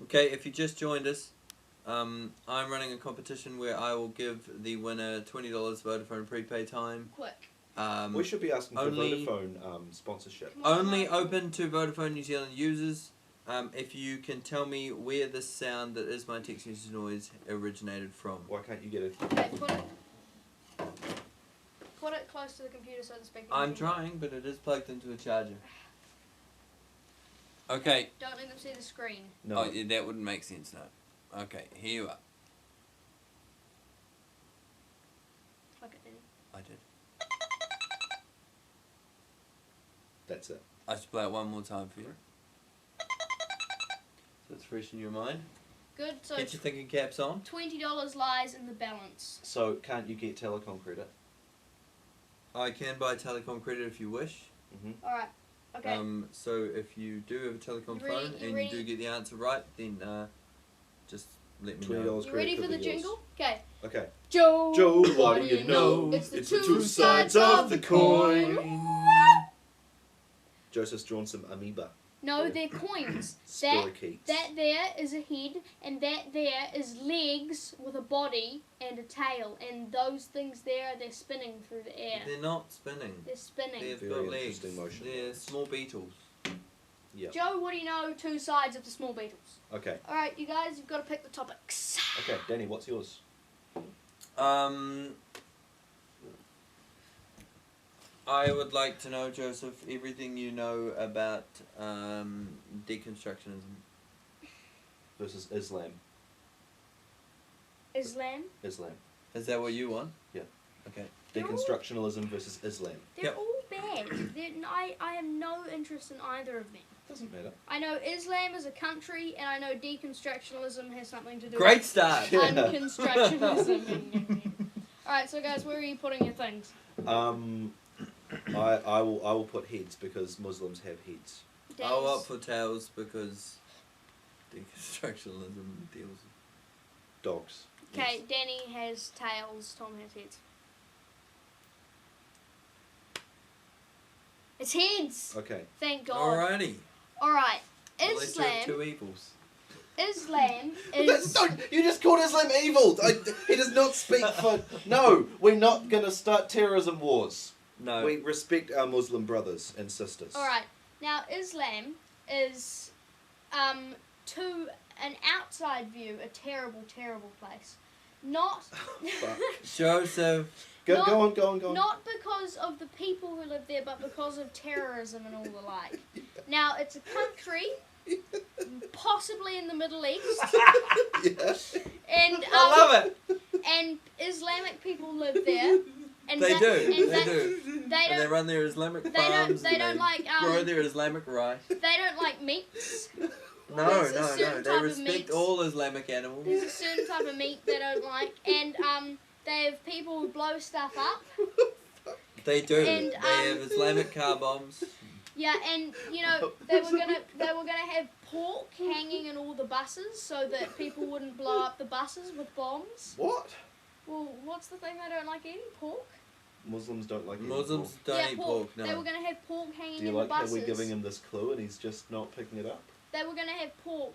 Okay, if you just joined us, I'm running a competition where I will give the winner $20 Vodafone prepaid time. Quick. We should be asking only- for Vodafone sponsorship. Only open to Vodafone New Zealand users. If you can tell me where this sound that is my text message noise originated from. Why can't you get it? Okay, put it close to the computer so the speaker. I'm trying, but it is plugged into a charger. Okay. Don't let them see the screen. No. Oh, yeah, that wouldn't make sense, no. Okay, here you are. Plug it in. I did. That's it. I should play it one more time for you. So it's fresh in your mind. Good. So Get your thinking caps on. $20 lies in the balance. So can't you get telecom credit? I can buy telecom credit if you wish. All right. Okay. So if you do have a telecom You ready- phone you and ready? you do get the answer right, then just let me $20 know. You ready for the jingle? Okay. Okay. Joe, Joe, what do you know? It's the It's the two sides of the coin. Joseph's drawn some amoeba. No, they're coins. Spirochetes. That there is a head, and that there is legs with a body and a tail, and those things there, they're spinning through the air. They're not spinning. They're spinning. They've Very got legs. interesting motion. They're small beetles. Yeah. Joe, what do you know? Two sides of the small beetles. Okay. All right, you guys, you've got to pick the topics. Okay, Danny, what's yours? I would like to know, Joseph, everything you know about deconstructionism. Versus Islam. Islam. Islam. Is that what you want? Yeah. Okay. Deconstructionalism versus Islam. They're Yep. all bad. I have no interest in either of them. Doesn't matter. I know Islam is a country, and I know deconstructionism has something to do Great with start. Yeah. unconstructionism. Alright, so guys, where are you putting your things? I will put heads because Muslims have heads. I'll Danny's- opt for tails because deconstructionism deals with Dogs. Okay, Danny has tails, Tom has heads. It's heads! Okay. Thank God. Alrighty. Alright, At least you have Islam. two evils. Islam is. You just called Islam evil. He does not speak for. No, we're not gonna start terrorism wars. No. We respect our Muslim brothers and sisters. Alright, now Islam is, to an outside view, a terrible, terrible place. Not. Fuck. Joseph. Go on. Not because of the people who live there, but because of terrorism and all the like. Now, it's a country, possibly in the Middle East, Yeah. and I love it. and Islamic people live there. And They that- do. and They that- do. They And they don't. run their Islamic They farms. don't. They and don't like. grow their Islamic rice. They don't like meats. No, There's a no. certain They type of respect meats. all Islamic animals. There's a certain type of meat they don't like, and they have people who blow stuff up. They do. And, They have Islamic car bombs. Yeah, and you know they were gonna have pork hanging in all the buses so that people wouldn't blow up the buses with bombs. What? Well, what's the thing they don't like eating? Pork. Muslims don't like eating Muslims pork. don't yeah, eat pork. pork, no. They were gonna have pork hanging Do you in like the how buses. we're giving him this clue and he's just not picking it up? They were gonna have pork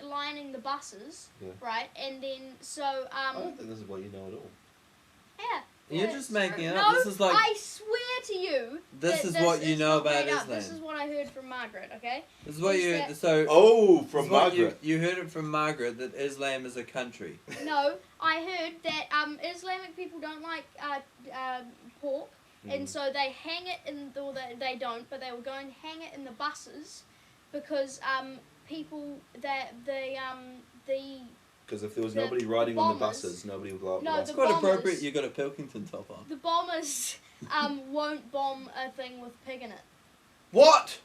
lining the buses, Yeah. right? And then so I don't think this is what you know at all. yeah. You're yeah, just it's making true. it up. No, This is like I swear to you. this that is what you know not about made up. Islam. This is what I heard from Margaret. Okay. This is what is you that- so. Oh, this from is what Margaret. You heard it from Margaret that Islam is a country. No, I heard that Islamic people don't like pork, and so they hang it in. Or they don't, but they were going to hang it in the buses because people that the Because if there was the nobody riding on the bombers- buses, nobody would blow up No, the It's buses. the quite bombers- appropriate you got a Pilkington top on. the bombers won't bomb a thing with pig in it. What?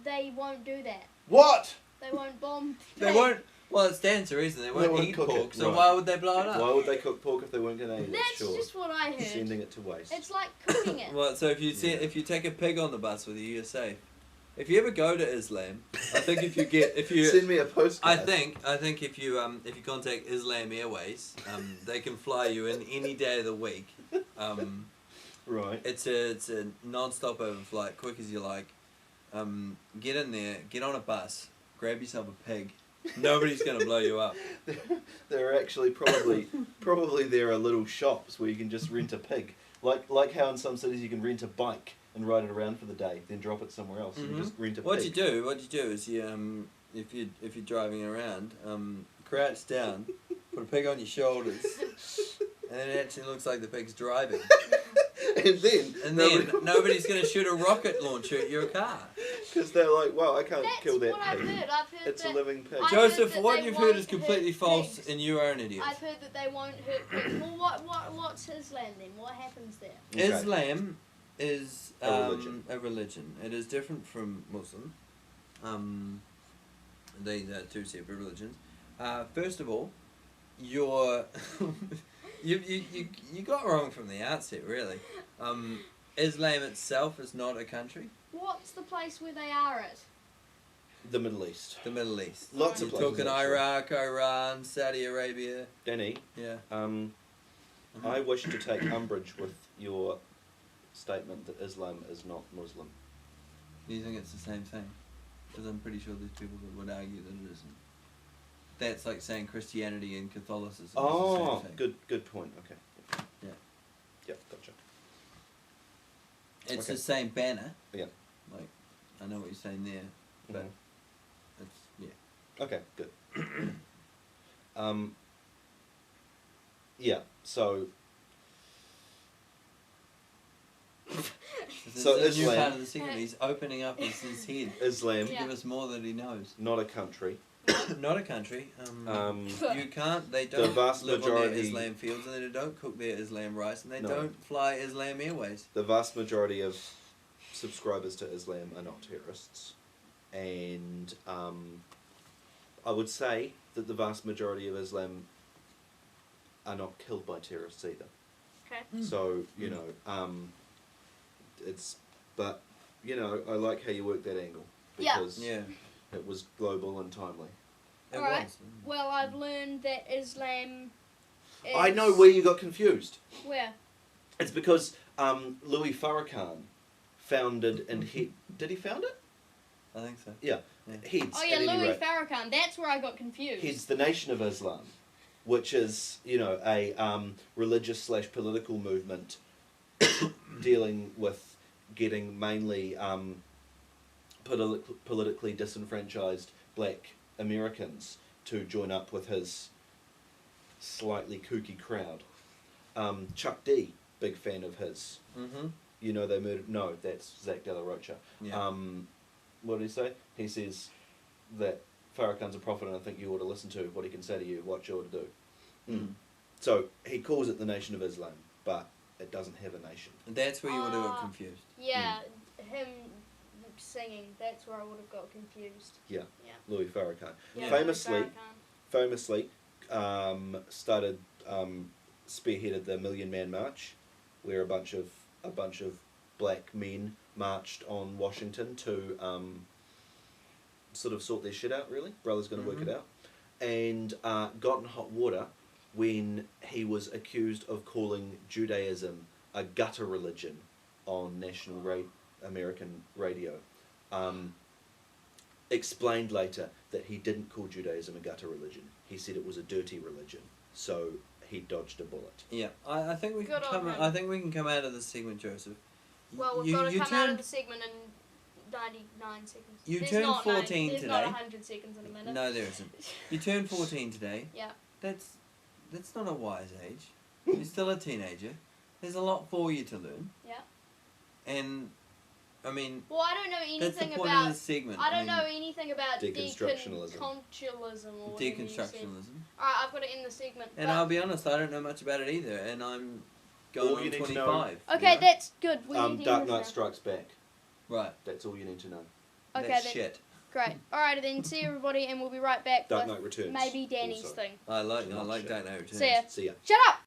They won't do that. What? They won't bomb. They pig. won't. Well, it stands to reason they won't won't eat cook it, pork, so right. why would they blow it up? Why would they cook pork if they weren't going to eat it? That's Sure. just what I heard. Sending it to waste. It's like cooking it. Well, so if you if you take a pig on the bus with you, you're safe. If you ever go to Islam, I think if you Send me a postcard. I think if you contact Islam Airways, they can fly you in any day of the week. Right. It's a non-stop over flight, quick as you like. Get in there, get on a bus, grab yourself a pig, Nobody's gonna blow you up. There are actually probably there are little shops where you can just rent a pig, like how in some cities you can rent a bike and ride it around for the day, then drop it somewhere else. You can just rent a What pig. you do is you if you're driving around, crouch down, put a pig on your shoulders, and it actually looks like the pig's driving. and then Nobody's gonna shoot a rocket launcher at your car. because they're like, well, I can't That's kill that what I've pig. heard. I've heard It's a that living pig. I've Joseph, heard what that you've they heard is won't completely hurt false, pigs. and you are an idiot. I've heard that they won't hurt pigs. Well, what's Islam then? What happens there? Okay. Islam is A religion. a religion. It is different from Muslim. These are two separate religions. First of all, you got wrong from the outset, really. Islam itself is not a country. What's the place where they are at? The Middle East. The Middle East. Lots You're of places. talking actually. Iraq, Iran, Saudi Arabia. Danny, Yeah. I wish to take umbrage with your statement that Islam is not Muslim. Do you think it's the same thing? Because I'm pretty sure there's people that would argue that it isn't. That's like saying Christianity and Catholicism is the Oh, same thing. good point. Okay. Yeah. Yep, gotcha. It's Okay. the same banner. Yeah. Like, I know what you're saying there, but Mhm. it's, yeah. Okay, good. Yeah, so This So is a new Islam- part of the segment. He's opening up his head Islam, to give us more than he knows. not a country. Not a country. You can't. They The don't vast live on their majority- Islam fields, and they don't cook their Islam rice, and they No. don't fly Islam Airways. The vast majority of subscribers to Islam are not terrorists. And I would say that the vast majority of Islam are not killed by terrorists either. Okay. So, you know, but, you know, I like how you work that angle. Yeah. Because Yeah, it was global and timely. it Alright. was. Well, I've learned that Islam is... I know where you got confused. Where? It's because Louis Farrakhan founded and did he found it? I think so. Yeah. Yeah. Heads, Oh yeah, at any Louis rate. Farrakhan. That's where I got confused. Heads the Nation of Islam, which is, you know, a religious/political movement dealing with getting mainly politically disenfranchised black Americans to join up with his slightly kooky crowd. Chuck D, big fan of his. Mm-hmm. You know they murdered. No, that's Zach De La Rocha. Yeah. What did he say? He says that Farrakhan's a prophet, and I think you ought to listen to what he can say to you, what you ought to do. Mm. So he calls it the Nation of Islam, but it doesn't have a nation. And that's where you would have got Ah. confused. Yeah, him singing. That's where I would have got confused. Yeah. Yeah. Louis Farrakhan. Yeah. Famously- Louis Famously, started spearheaded the Million Man March, where a bunch of black men marched on Washington to sort of sort their shit out. Really, brother's going to work it out, and got in hot water when he was accused of calling Judaism a gutter religion on national American radio. Explained later that he didn't call Judaism a gutter religion. He said it was a dirty religion. So he dodged a bullet. Yeah, I think we can Good on come. him. I think we can come out of this segment, Joseph. Well, we've You- got to you come out of turned- the segment in 99 seconds. You There's turned not 14 there's today. not 100 seconds in a minute. No, there isn't. You turned 14 today. Yeah. That's not a wise age. You're still a teenager. There's a lot for you to learn. Yeah. And, I mean, Well, I don't know that's the anything point about... of this segment. I don't mean, know anything about Deconstructionalism. deconstructionalism or whatever you said. Deconstructionalism. Alright, I've got to end the segment. And but- I'll be honest, I don't know much about it either, and I'm going All on you need to 25. Okay, you know? that's good. We need to Dark end this Knight now. Strikes Back. Right. That's all you need to know. Okay, That's then. shit. Great. Alright, then see everybody, and we'll be right back Dark with Knight Returns. maybe Danny's also. thing. I like Not Dark shit. Knight Returns. See ya. See ya. Shut up!